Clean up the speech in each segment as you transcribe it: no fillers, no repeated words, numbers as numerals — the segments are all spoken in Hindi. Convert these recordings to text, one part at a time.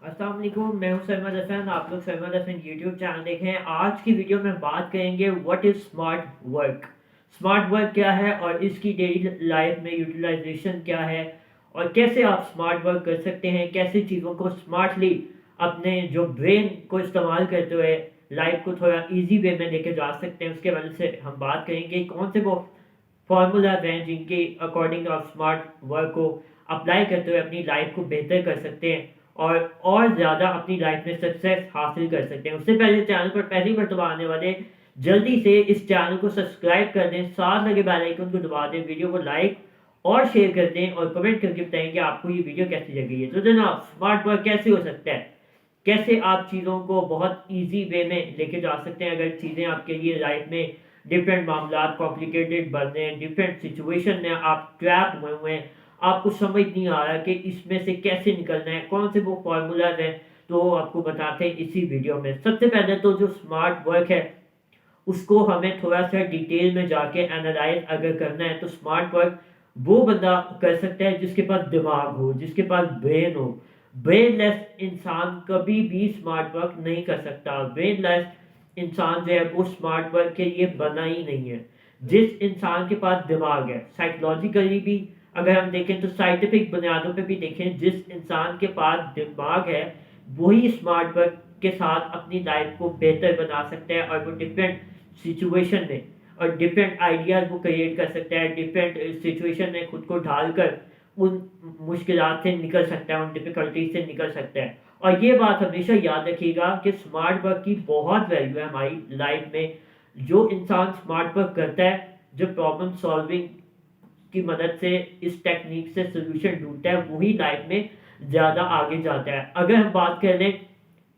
अस्सलाम वालेकुम, मैं हूं सरमद हसन। आप लोग सरमद हसन यूट्यूब चैनल देख रहे हैं। आज की वीडियो में बात करेंगे what is smart work. Smart work क्या है और इसकी डेली लाइफ में यूटिलाइजेशन क्या है और कैसे आप स्मार्ट वर्क कर सकते हैं, कैसे चीज़ों को स्मार्टली अपने जो ब्रेन को इस्तेमाल करते हुए लाइफ को थोड़ा इजी वे में लेके जा सकते हैं। उसके वजह से हम बात करेंगे कौन से वो फार्मूलाज हैं जिनके अकॉर्डिंग आप स्मार्ट वर्क को अप्लाई करते हुए अपनी लाइफ को बेहतर कर सकते हैं और ज़्यादा अपनी लाइफ में सक्सेस हासिल कर सकते हैं। उससे पहले चैनल पर पहली मरतबा आने वाले जल्दी से इस चैनल को सब्सक्राइब कर दें, साथ लगे बेल आइकन को दबा दें, वीडियो को लाइक और शेयर कर दें और कमेंट करके बताएं कि आपको ये वीडियो कैसी लगी है। तो जनाब, स्मार्ट वर्क कैसे हो सकता है, कैसे आप चीज़ों को बहुत इजी वे में लेके जा सकते हैं। अगर चीज़ें आपके लिए लाइफ में डिफरेंट मामला कॉम्प्लिकेटेड बन रहे हैं, डिफरेंट सिचुएशन में आप ट्रैप हुए हुए हैं, आपको समझ नहीं आ रहा कि इसमें से कैसे निकलना है, कौन से वो फार्मूलाज हैं, तो आपको बताते हैं इसी वीडियो में। सबसे पहले तो जो स्मार्ट वर्क है उसको हमें थोड़ा सा डिटेल में जाके एनालाइज अगर करना है तो स्मार्ट वर्क वो बंदा कर सकता है जिसके पास दिमाग हो, जिसके पास ब्रेन हो। ब्रेनलेस इंसान कभी भी स्मार्ट वर्क नहीं कर सकता। ब्रेनलेस इंसान जो है वो स्मार्ट वर्क के लिए बना ही नहीं है। जिस इंसान के पास दिमाग है, साइकोलॉजिकली भी अगर हम देखें तो साइंटिफिक बुनियादों पे भी देखें, जिस इंसान के पास दिमाग है वही स्मार्ट वर्क के साथ अपनी लाइफ को बेहतर बना सकता है और वो डिफरेंट सिचुएशन में और डिफरेंट आइडियाज वो क्रिएट कर सकता है, डिफरेंट सिचुएशन में खुद को ढालकर उन मुश्किलात से निकल सकता है, उन डिफिकल्टीज से निकल सकता है। और ये बात हमेशा याद रखिएगा कि स्मार्ट वर्क की बहुत वैल्यू है हमारी लाइफ में। जो इंसान स्मार्ट वर्क करता है, जो प्रॉब्लम सॉल्विंग की मदद से इस टेक्निक से सोल्यूशन ढूंढता है, वही लाइफ में ज़्यादा आगे जाता है। अगर हम बात कर लें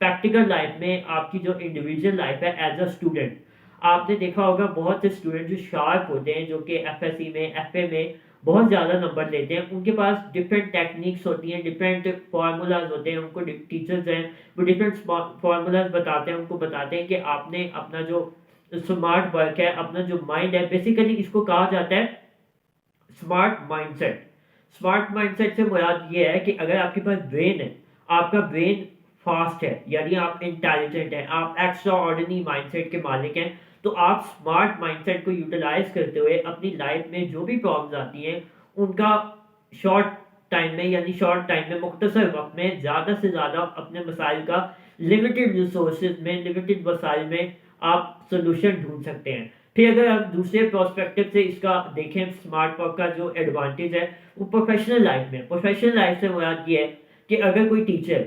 प्रैक्टिकल लाइफ में, आपकी जो इंडिविजुअल लाइफ है एज अ स्टूडेंट, आपने देखा होगा बहुत से स्टूडेंट जो शार्प होते हैं, जो कि एफएससी में, एफए में बहुत ज़्यादा नंबर लेते हैं, उनके पास डिफरेंट टेक्निक्स होती हैं, डिफरेंट फार्मूलाज होते हैं। उनको टीचर्स हैं वो डिफरेंट फार्मूलाज बताते हैं, उनको बताते हैं कि आपने अपना जो स्मार्ट वर्क है, अपना जो माइंड है, बेसिकली इसको कहा जाता है स्मार्ट माइंडसेट। स्मार्ट माइंडसेट से मुराद ये है कि अगर आपके पास ब्रेन है, आपका ब्रेन फास्ट है, यानी आप इंटेलिजेंट हैं, आप एक्स्ट्रा ऑर्डिनरी माइंडसेट के मालिक हैं, तो आप स्मार्ट माइंडसेट को यूटिलाइज करते हुए अपनी लाइफ में जो भी प्रॉब्लम्स आती हैं उनका शॉर्ट टाइम में, यानी शॉर्ट टाइम में, मुख्तसर वक्त में ज़्यादा से ज़्यादा अपने मसाइल का लिमिटेड रिसोर्सेज में, लिमिटेड वसाइल में आप सोल्यूशन ढूंढ सकते हैं। फिर अगर हम दूसरे प्रोस्पेक्टिव से इसका देखें, स्मार्ट वर्क का जो एडवांटेज है वो प्रोफेशनल लाइफ में, प्रोफेशनल लाइफ से मुराद ये है कि अगर कोई टीचर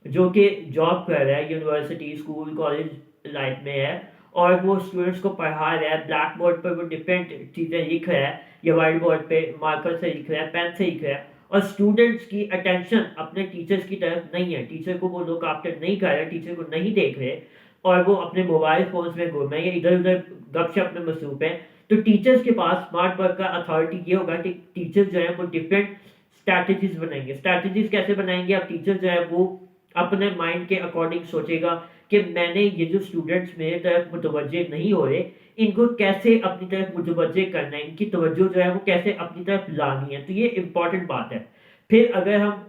जो कि जॉब कर रहा है, यूनिवर्सिटी, स्कूल, कॉलेज लाइफ में है और वो स्टूडेंट्स को पढ़ा रहा है, ब्लैक बोर्ड पर वो डिफरेंट चीज़ें लिख रहा है या वाइट बोर्ड पे मार्कर से लिख रहा है, पेन से लिख रहा है, और स्टूडेंट्स की अटेंशन अपने टीचर्स की तरफ नहीं है, टीचर को वो लोग आफ्टर नहीं कर रहे, टीचर को नहीं देख रहे और वो अपने मोबाइल फोन्स में घूम रहे हैं या इधर उधर गपशप में मसरूफ हैं, तो टीचर्स के पास स्मार्ट वर्क का अथॉरिटी ये होगा कि टीचर्स जो है वो डिफरेंट स्ट्रैटेजीज बनाएंगे। स्ट्रैटेजीज कैसे बनाएंगे? अब टीचर जो है वो अपने माइंड के अकॉर्डिंग सोचेगा कि मैंने ये जो स्टूडेंट्स मेरे तरफ मुतवज्जे नहीं हो रहे, इनको कैसे अपनी तरफ मुतवज्जे करना है, इनकी तवज्जो जो है वो कैसे अपनी तरफ लानी है। तो ये इंपॉर्टेंट बात है। फिर अगर हम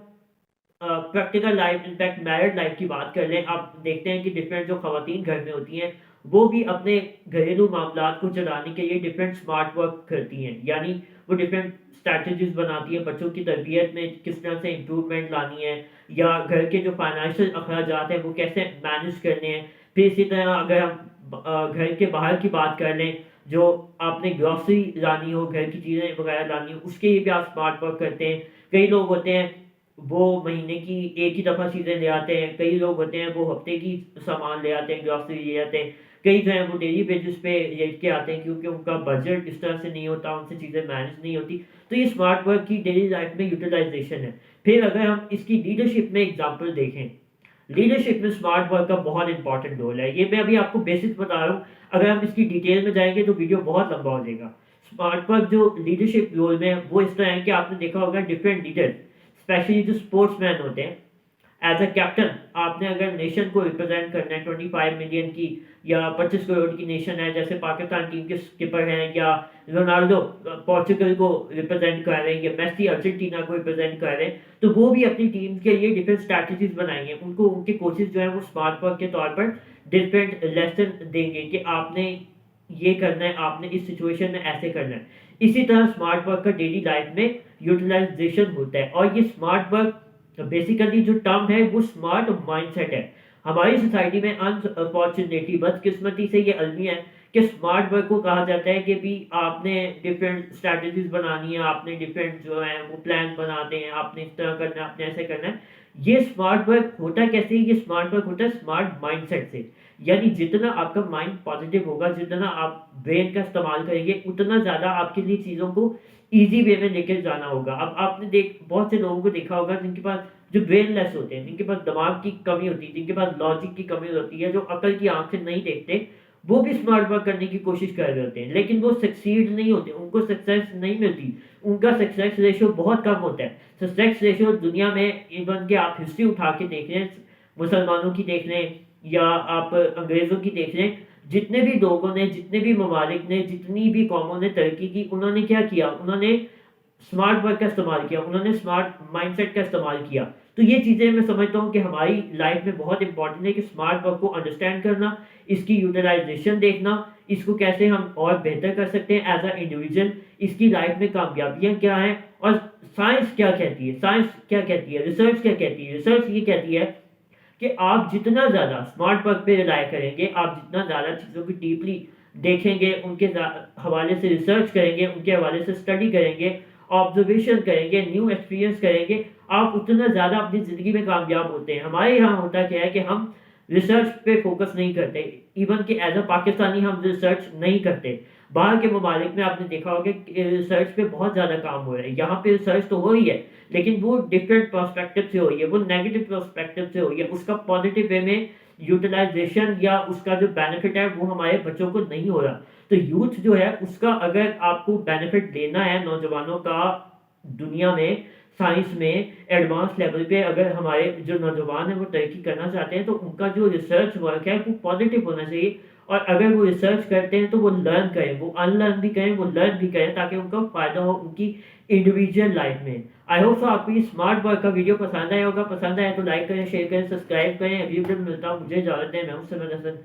practical life, in fact married life की बात कर लें, आप देखते हैं कि डिफरेंट जो खवातीन घर में होती हैं वो भी अपने घरेलू मामला को चलाने के लिए डिफरेंट स्मार्ट वर्क करती हैं, यानी वो डिफरेंट स्ट्रैटेजीज बनाती हैं बच्चों की तरबियत में किस तरह से इम्प्रूवमेंट लानी है या घर के जो फाइनेंशियल अखराजात हैं वो कैसे मैनेज करने हैं। फिर इसी तरह अगर हम घर के बाहर की बात कर लें, जो आपने ग्रॉसरी लानी हो, घर की चीज़ें वगैरह लानी हो, उसके लिए भी आप स्मार्ट वर्क करते हैं। कई लोग होते हैं वो महीने की एक ही दफ़ा चीज़ें ले आते हैं, कई लोग होते हैं वो हफ्ते की सामान ले आते हैं, ग्रॉसरी ले आते हैं, कई जो है वो डेली बेसिस पे लेके आते हैं क्योंकि उनका बजट इस तरह से नहीं होता, उनसे चीज़ें मैनेज नहीं होती। तो ये स्मार्ट वर्क की डेली लाइफ में यूटिलाइजेशन है। फिर अगर हम इसकी लीडरशिप में एग्जाम्पल देखें, लीडरशिप में स्मार्ट वर्क का बहुत इंपॉर्टेंट रोल है। ये मैं अभी आपको बेसिक्स बता रहा हूँ, अगर हम इसकी डिटेल में जाएंगे तो वीडियो बहुत लंबा हो जाएगा। स्मार्ट वर्क जो लीडरशिप रोल में है वो इस तरह है कि आपने देखा होगा डिफरेंट लीडर, स्पेशली जो स्पोर्ट्समैन होते हैं, एज अ कैप्टन आपने अगर नेशन को रिप्रेजेंट करना है 25 मिलियन की या 25 करोड़ की नेशन है, जैसे पाकिस्तान टीम के स्किपर हैं, या रोनाल्डो पोर्चुगल को रिप्रेजेंट कर रहे हैं, या मेसी अर्जेंटीना को रिप्रेजेंट कर रहे हैं, तो वो भी अपनी टीम के लिए डिफरेंट स्ट्रैटेजीज बनाएंगे। उनको उनके कोचेज जो है वो स्मार्ट वर्क के तौर पर डिफरेंट लेसन देंगे कि आपने ये करना है, आपने इस सिचुएशन में ऐसे करना है। इसी तरह स्मार्ट वर्क का डेली लाइफ में यूटिलाइजेशन होता है। और ये स्मार्ट वर्क बेसिकली जो टर्म है वो स्मार्ट माइंडसेट है। हमारी सोसाइटी में अनफॉर्चुनेटली बदकिस्मती से ये अलमिया है कि स्मार्ट वर्क को कहा जाता है कि भी आपने डिफरेंट स्ट्रैटेजीज बनानी है, आपने डिफरेंट जो है वो प्लान बनाते हैं, आपने इस तरह करना है, आपने ऐसे करना है। ये स्मार्ट वर्क होता कैसे? ये स्मार्ट वर्क होता है स्मार्ट माइंडसेट से। यानी जितना आपका माइंड पॉजिटिव होगा, जितना आप ब्रेन का इस्तेमाल करेंगे, उतना ज़्यादा आपके लिए चीज़ों को ईजी वे में लेकर जाना होगा। अब आपने बहुत से लोगों को देखा होगा जिनके पास जो ब्रेनलेस होते हैं, जिनके पास दिमाग की कमी होती है, जिनके पास लॉजिक की कमी होती है, जो अकल की आंख से नहीं देखते, वो भी स्मार्ट वर्क करने की कोशिश कर रहे होते हैं, लेकिन वो सक्सीड नहीं होते, उनको सक्सेस नहीं मिलती। उनका सक्सेस रेशियो बहुत कम होता है। सक्सेस रेशियो दुनिया में इवन के आप हिस्ट्री उठा के देख लें, मुसलमानों की देख लें या आप अंग्रेज़ों की देख लें, जितने भी लोगों ने, जितने भी ममालिक ने, जितनी भी कौमों ने तरक्की की, उन्होंने क्या किया? उन्होंने स्मार्ट वर्क का इस्तेमाल किया, उन्होंने स्मार्ट माइंडसेट का इस्तेमाल किया। तो ये चीज़ें मैं समझता हूँ कि हमारी लाइफ में बहुत इंपॉर्टेंट है कि स्मार्ट वर्क को अंडरस्टैंड करना, इसकी यूटिलाइजेशन देखना, इसको कैसे हम और बेहतर कर सकते हैं एज अ इंडिविजुअल, इसकी लाइफ में कामयाबियाँ क्या हैं और साइंस क्या कहती है, साइंस क्या कहती है, रिसर्च क्या कहती है। रिसर्च ये कहती है कि आप जितना ज़्यादा स्मार्ट वर्क पे रिलाय करेंगे, आप जितना ज़्यादा चीज़ों को डीपली देखेंगे, उनके हवाले से रिसर्च करेंगे, उनके हवाले से स्टडी करेंगे, ऑब्जर्वेशन करेंगे, न्यू एक्सपीरियंस करेंगे, आप उतना ज़्यादा अपनी ज़िंदगी में कामयाब होते हैं। हमारे यहाँ होता क्या है कि हम रिसर्च पे फोकस नहीं करते, इवन कि एज अ पाकिस्तानी हम रिसर्च नहीं करते। बाहर के ममालिक में आपने देखा होगा कि रिसर्च पे बहुत ज़्यादा काम हो रहा है। यहाँ पे रिसर्च तो हो रही है, लेकिन वो डिफरेंट पर्सपेक्टिव से हो रही है, वो नेगेटिव पर्सपेक्टिव से हो रही है। उसका पॉजिटिव वे में यूटिलाइजेशन या उसका जो बेनिफिट है वो हमारे बच्चों को नहीं हो रहा। तो यूथ जो है उसका अगर आपको बेनिफिट लेना है नौजवानों का, दुनिया में साइंस में एडवांस लेवल पे अगर हमारे जो नौजवान हैं वो तरक्की करना चाहते हैं, तो उनका जो रिसर्च वर्क है वो पॉजिटिव होना चाहिए। और अगर वो रिसर्च करते हैं तो वो लर्न करें, वो अनलर्न भी करें, वो लर्न भी करें, ताकि उनका फ़ायदा हो उनकी इंडिविजुअल लाइफ में। आई होप सो आपको ये स्मार्ट वर्क का वीडियो पसंद आया होगा। पसंद आया तो लाइक करें, शेयर करें, सब्सक्राइब करें। अगली वीडियो में मिलता हूँ, मुझे इजाज़त दें, मैं हूं समद हसन।